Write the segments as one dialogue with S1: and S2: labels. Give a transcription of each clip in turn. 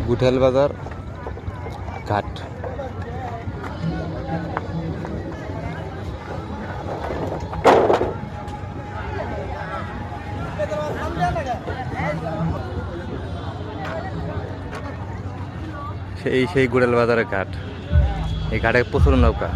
S1: গুঠেল বাজার ঘাট। সেই গুড়েল বাজারের ঘাট। এই ঘাটে প্রচুর নৌকা।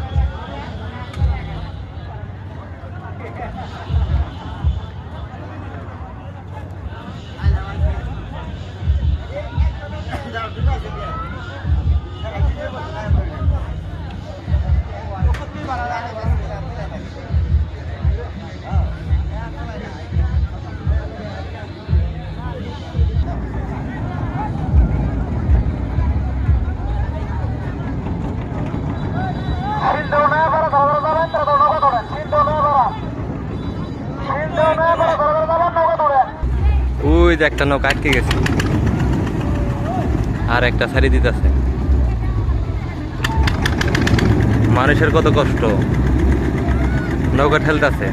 S1: ওই যে একটা নৌকা আটকে গেছে, আর একটা ছাড়ি দিতেছে। মানুষের কত কষ্ট, নৌকা ঠেলতেছে,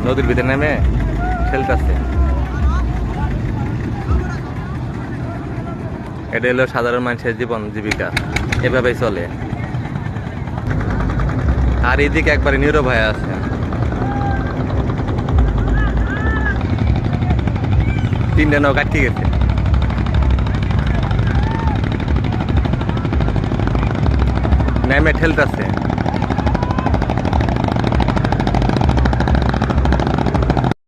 S1: নদীর ভিতরে নেমে ঠেলতেছে। এটা হলো সাধারণ মানুষের জীবন জীবিকা, এভাবেই চলে। আর এদিকে একবারে নীরব হয়ে আছে। তিনটা নৌকা আটকে গেছে, নেমে ঠেলতেছে।